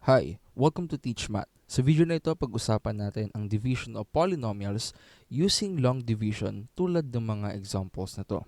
Hi, welcome to Teach Math. Sa video na ito, pag-usapan natin ang division of polynomials using long division tulad ng mga examples na to.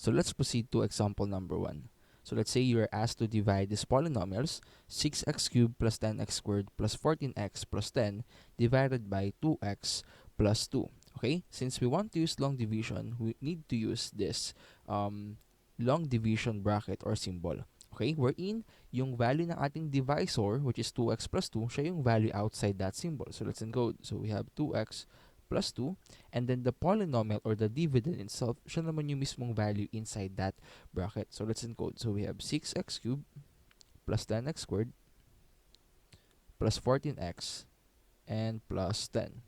So let's proceed to example number 1. So let's say you are asked to divide these polynomials 6x cubed plus 10x squared plus 14x plus 10 divided by 2x plus 2. Okay? Since we want to use long division, we need to use this long division bracket or symbol. Okay, wherein yung value ng ating divisor, which is 2x plus 2, siya yung value outside that symbol. So let's encode. So we have 2x plus 2, and then the polynomial or the dividend itself, siya naman yung mismong value inside that bracket. So let's encode. So we have 6x cubed plus 10x squared plus 14x and plus 10.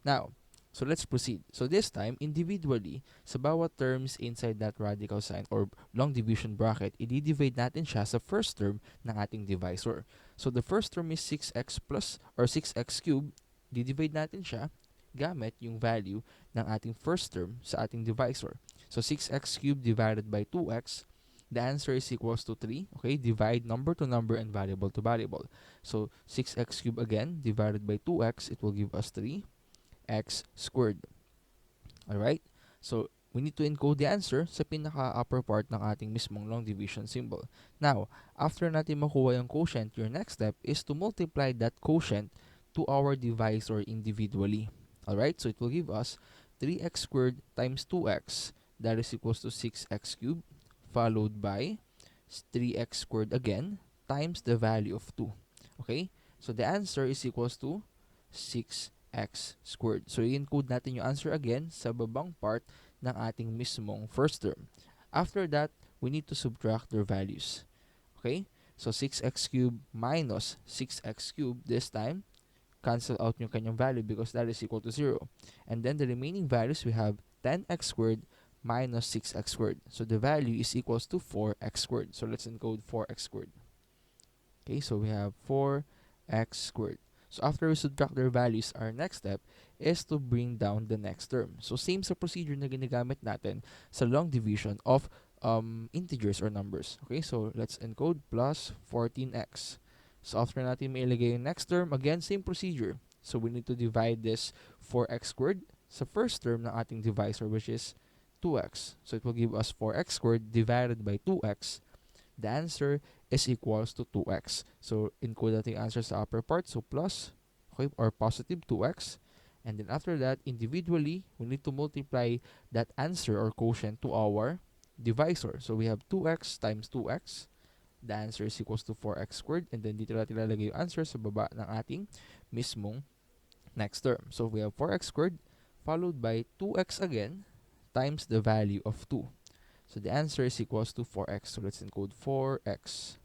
Now, so let's proceed. So this time, individually, sa bawat terms inside that radical sign or long division bracket, i-divide natin siya sa first term ng ating divisor. So the first term is 6x plus or 6x cubed. Di-divide natin siya gamit yung value ng ating first term sa ating divisor. So 6x cubed divided by 2x, the answer is equals to 3. Okay, divide number to number and variable to variable. So 6x cubed again divided by 2x, it will give us 3x squared. Alright? So, we need to encode the answer sa pinaka-upper part ng ating mismong long division symbol. Now, after natin makuha yung quotient, your next step is to multiply that quotient to our divisor individually. Alright? So, it will give us 3x squared times 2x. That is equals to 6x cubed followed by 3x squared again times the value of 2. Okay? So, the answer is equals to 6x squared. So, i-encode natin yung answer again sa babang part ng ating mismong first term. After that, we need to subtract their values. Okay? So, 6x cubed minus 6x cubed this time, cancel out yung kanyang value because that is equal to 0. And then the remaining values, we have 10x squared minus 6x squared. So, the value is equals to 4x squared. So, let's encode 4x squared. Okay, so we have 4x squared. So after we subtract their values, our next step is to bring down the next term. So same sa procedure na ginagamit natin sa long division of integers or numbers. Okay, so let's encode plus 14x. So after natin mailagay yung next term, again, same procedure. So we need to divide this 4x squared sa first term ng ating divisor, which is 2x. So it will give us 4x squared divided by 2x. The answer is equals to 2x. So, encode natin yung answer sa upper part. So, plus, okay, or positive 2x. And then after that, individually, we need to multiply that answer or quotient to our divisor. So, we have 2x times 2x. The answer is equals to 4x squared. And then dito natin ilalagay yung answer sa baba ng ating mismong next term. So, we have 4x squared followed by 2x again times the value of 2. So the answer is equals to 4x. So let's encode 4x.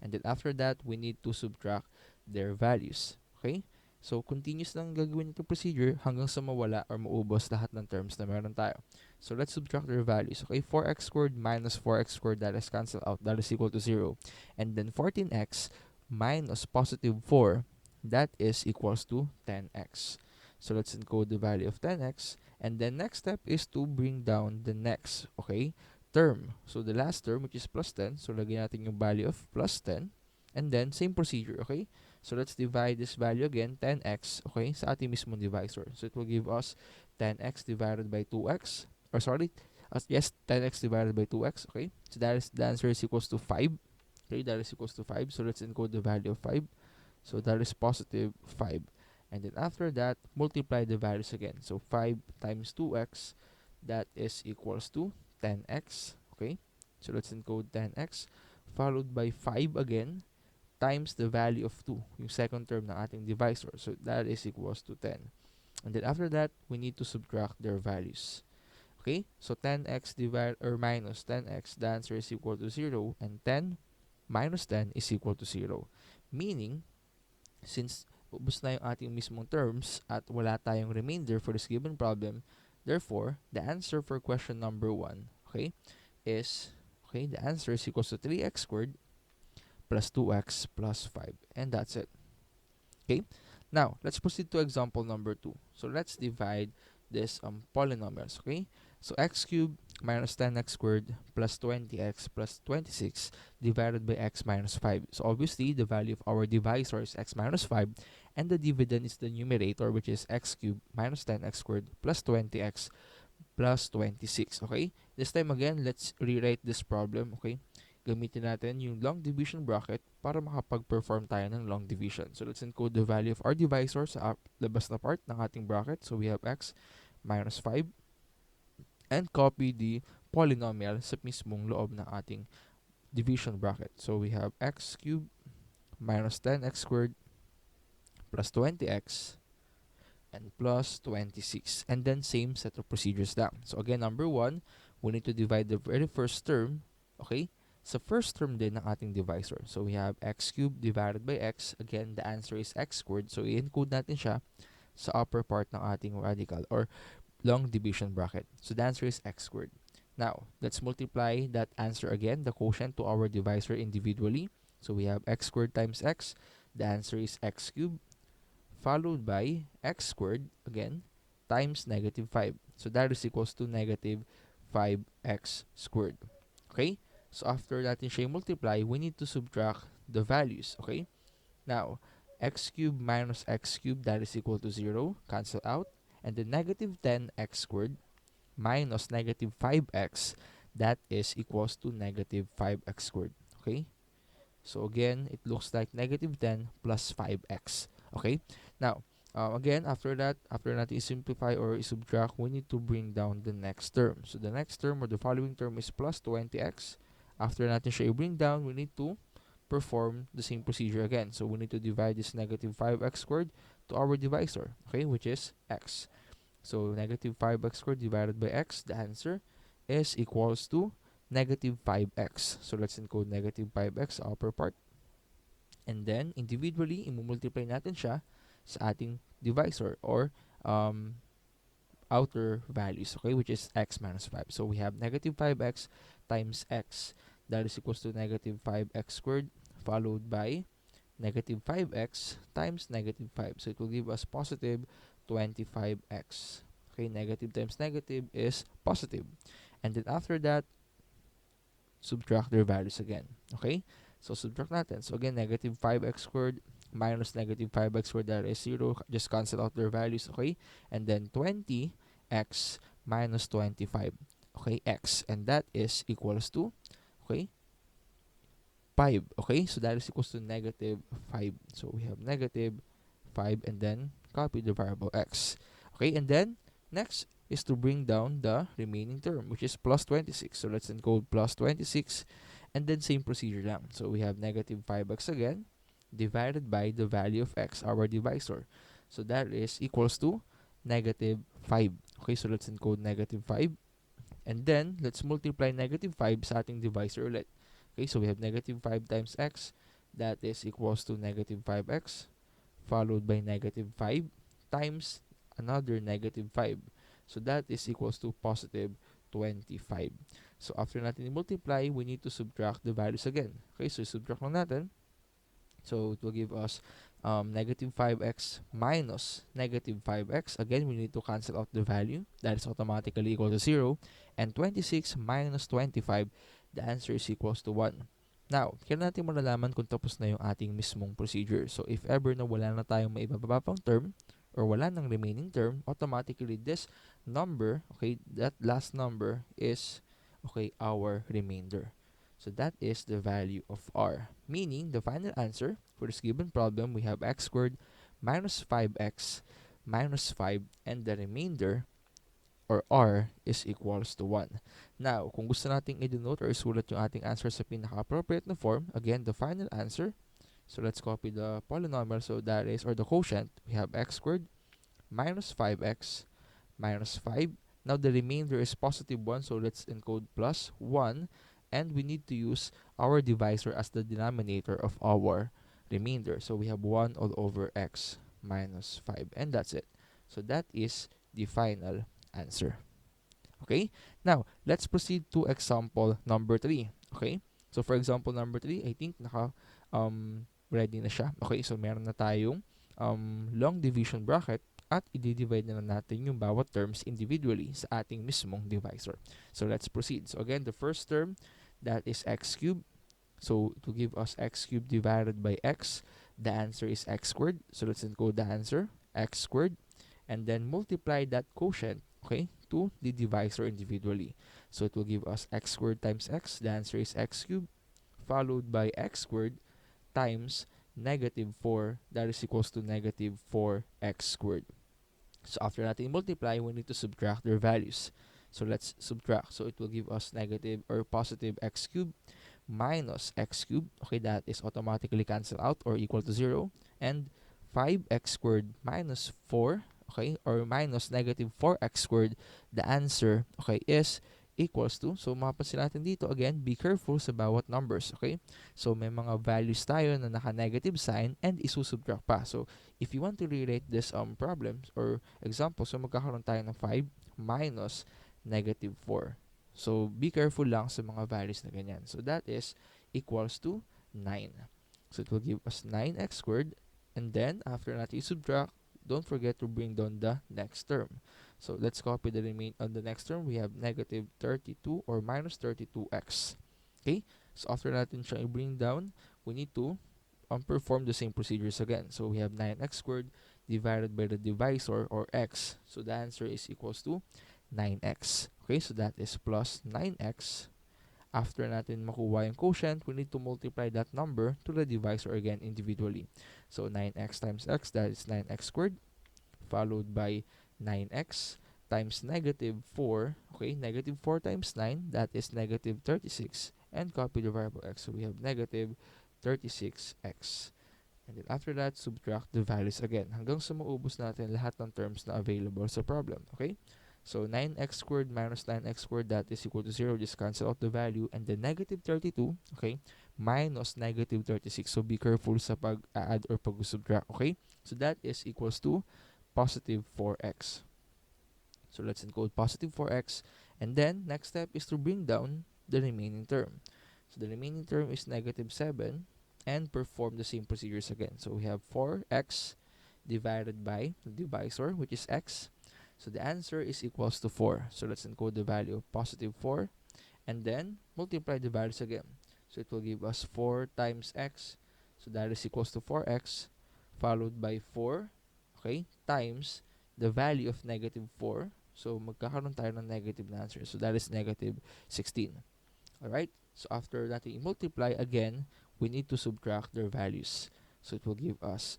And then after that, we need to subtract their values. Okay? So continuous lang gagawin itong procedure hanggang sa mawala or maubos lahat ng terms na meron tayo. So let's subtract their values. Okay? 4x squared minus 4x squared, that is cancel out. That is equal to 0. And then 14x minus positive 4, that is equals to 10x. So let's encode the value of 10x. And then next step is to bring down the next, okay, term. So the last term, which is plus 10, so lagyan natin yung value of plus 10. And then same procedure, okay? So let's divide this value again, 10x, okay, sa ating mismong divisor. So it will give us 10x divided by 2x. Or sorry, yes, 10x divided by 2x, okay? So that is, the answer is equals to 5. Okay, that is equals to 5. So let's encode the value of 5. So that is positive 5. And then after that, multiply the values again. So 5 times 2x, that is equals to 10x. Okay? So let's encode 10x followed by 5 again times the value of 2, yung second term ng ating divisor. So that is equals to 10. And then after that, we need to subtract their values. Okay? So 10x divided or minus 10x, the answer is equal to 0, and 10 minus 10 is equal to 0. Meaning, since ubos na yung ating mismong terms at wala tayong remainder for this given problem, therefore, the answer for question number 1, okay, is, okay, the answer is equals to 3x squared plus 2x plus 5. And that's it. Okay? Now, let's proceed to example number 2. So, let's divide this polynomials, okay? So x cubed minus 10x squared plus 20x plus 26 divided by x minus 5. So obviously, the value of our divisor is x minus 5, and the dividend is the numerator, which is x cubed minus 10x squared plus 20x plus 26. Okay? This time again, let's rewrite this problem. Okay? Gamitin natin yung long division bracket para makapag-perform tayo ng long division. So let's encode the value of our divisor sa labas na part ng ating bracket. So we have x minus 5 and copy the polynomial sa mismong loob ng ating division bracket. So we have x cubed minus 10x squared plus 20x and plus 26. And then same set of procedures lang. So again, number 1, we need to divide the very first term, okay, sa first term din ng ating divisor. So we have x cubed divided by x. Again, the answer is x squared. So i-encode natin siya sa upper part ng ating radical or long division bracket. So the answer is x squared. Now, let's multiply that answer again, the quotient, to our divisor individually. So we have x squared times x. The answer is x cubed followed by x squared, again, times negative 5. So that is equals to negative 5x squared. Okay? So after natin siya multiply, we need to subtract the values. Okay? Now, x cubed minus x cubed, that is equal to 0. Cancel out. And the negative 10x squared minus negative 5x, that is equals to negative 5x squared. Okay? So again, it looks like negative 10 plus 5x. Okay? Now, again, after natin simplify or subtract, we need to bring down the next term. So the next term or the following term is plus 20x. After natin siya bring down, we need to perform the same procedure again. So we need to divide this negative 5x squared to our divisor, okay, which is x. So negative 5x squared divided by x, the answer is equals to negative 5x. So let's encode negative 5x upper part. And then, individually, imumultiply natin siya sa ating divisor or outer values, okay, which is x minus 5. So we have negative 5x times x. That is equals to negative 5x squared followed by negative 5x times negative 5. So it will give us positive 25x. Okay, negative times negative is positive. And then after that, subtract their values again. Okay? So subtract natin. So again, negative 5x squared minus negative 5x squared, that is 0. Just cancel out their values. Okay? And then 20x minus 25. Okay? X. And that is equals to, okay, 5. Okay? So that is equals to negative 5. So we have negative 5 and then copy the variable x. Okay? And then next is to bring down the remaining term, which is plus 26. So let's encode plus 26 and then same procedure lang. So we have negative 5x again divided by the value of x, our divisor. So that is equals to negative 5. Okay, so let's encode negative 5 and then let's multiply negative 5 sa ating divisor ulit. Okay, so we have negative 5 times x, that is equals to negative 5x followed by negative 5 times another negative 5. So that is equals to positive 25. So after natin i-multiply, we need to subtract the values again. Okay, so subtract lang natin. So it will give us negative 5x minus negative 5x. Again, we need to cancel out the value. That is automatically equal to 0. And 26 minus 25, the answer is equals to 1. Now, kailan natin malalaman kung tapos na yung ating mismong procedure? So if ever na wala na tayong may ibababa pang term, or wala nang remaining term, automatically this number, okay, that last number is, okay, our remainder. So that is the value of r. Meaning, the final answer for this given problem, we have x squared minus 5x minus 5 and the remainder or r is equals to 1. Now, kung gusto nating i-denote or isulat yung ating answer sa pinaka-appropriate na form, again, the final answer. So let's copy the polynomial. So that is, or the quotient, we have x squared minus 5x minus 5. Now the remainder is positive 1, so let's encode plus 1. And we need to use our divisor as the denominator of our remainder. So we have 1 all over x minus 5. And that's it. So that is the final answer. Okay? Now, let's proceed to example number 3. Okay? So for example number 3, I think ready na siya. Okay, so meron na tayong long division bracket at i-divide na lang natin yung bawat terms individually sa ating mismong divisor. So let's proceed. So again, the first term, that is x cubed. So to give us x cubed divided by x, the answer is x squared. So let's encode the answer, x squared, and then multiply that quotient, okay, to the divisor individually. So it will give us x squared times x, the answer is x cubed, followed by x squared times negative 4, that is equals to negative 4x squared. So after natin multiply, we need to subtract their values. So let's subtract. So it will give us negative or positive x cubed minus x cubed. Okay, that is automatically cancel out or equal to 0. And 5x squared minus 4, okay, or minus negative 4x squared, the answer, okay, is equals to, so mapapansin natin dito, again, be careful sa bawat numbers, okay? So may mga values tayo na naka-negative sign and isusubtract pa. So if you want to relate this problems or example, so magkakaroon tayo ng 5 minus negative 4. So be careful lang sa mga values na ganyan. So that is equals to 9. So it will give us 9x squared, and then after natin subtract, don't forget to bring down the next term. So let's copy the the next term. We have negative 32 or minus 32x. Okay? So after natin siya i-bring down, we need to perform the same procedures again. So we have 9x squared divided by the divisor or x. So the answer is equals to 9x. Okay? So that is plus 9x. After natin makuha yung quotient, we need to multiply that number to the divisor again individually. So 9x times x, that is 9x squared, followed by 9x times negative 4. Okay, negative 4 times 9, that is negative 36. And copy the variable x. So we have negative 36x. And then after that, subtract the values again hanggang sa maubos natin lahat ng terms na available sa problem. Okay? So 9x squared minus 9x squared, that is equal to 0. Just cancel out the value. And then negative 32, okay, minus negative 36. So be careful sa pag-add or pag-subtract, okay? So that is equals to positive 4x. So let's encode positive 4x. And then next step is to bring down the remaining term. So the remaining term is negative 7 and perform the same procedures again. So we have 4x divided by the divisor, which is x. So the answer is equals to 4. So let's encode the value of positive 4 and then multiply the values again. So it will give us 4 times x. So that is equals to 4x followed by 4, okay, times the value of negative 4. So magkakaroon tayo ng negative na answer. So that is negative 16. Alright? So after natin i-multiply again, we need to subtract their values. So it will give us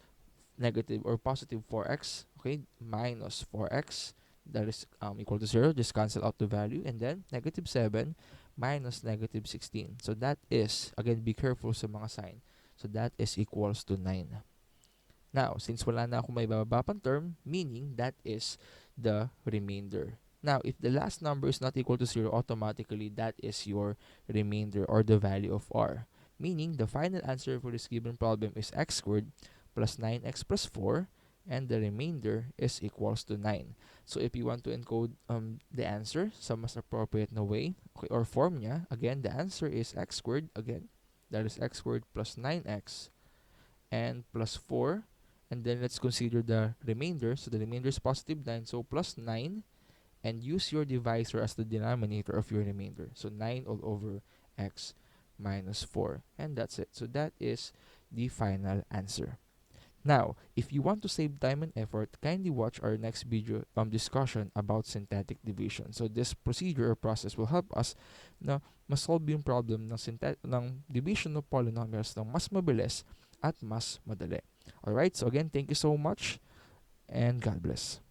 negative or positive 4x, okay, minus 4x, that is equal to 0. Just cancel out the value. And then negative 7 minus negative 16. So that is, again, be careful sa mga sign. So that is equals to 9. Now, since wala na akong may bababa pang term, meaning that is the remainder. Now, if the last number is not equal to 0, automatically that is your remainder or the value of r. Meaning, the final answer for this given problem is x squared plus 9x plus 4, and the remainder is equals to 9. So, if you want to encode the answer sa mas appropriate na way, okay, or form niya, again, the answer is x squared, again, that is x squared plus 9x and plus 4. And then let's consider the remainder. So the remainder is positive 9, so plus 9. And use your divisor as the denominator of your remainder. So 9 all over x minus 4. And that's it. So that is the final answer. Now, if you want to save time and effort, kindly watch our next video discussion about synthetic division. So this procedure or process will help us na masolve yung problem ng division of polynomials ng mas mabilis at mas madali. Alright, so again, thank you so much and God bless.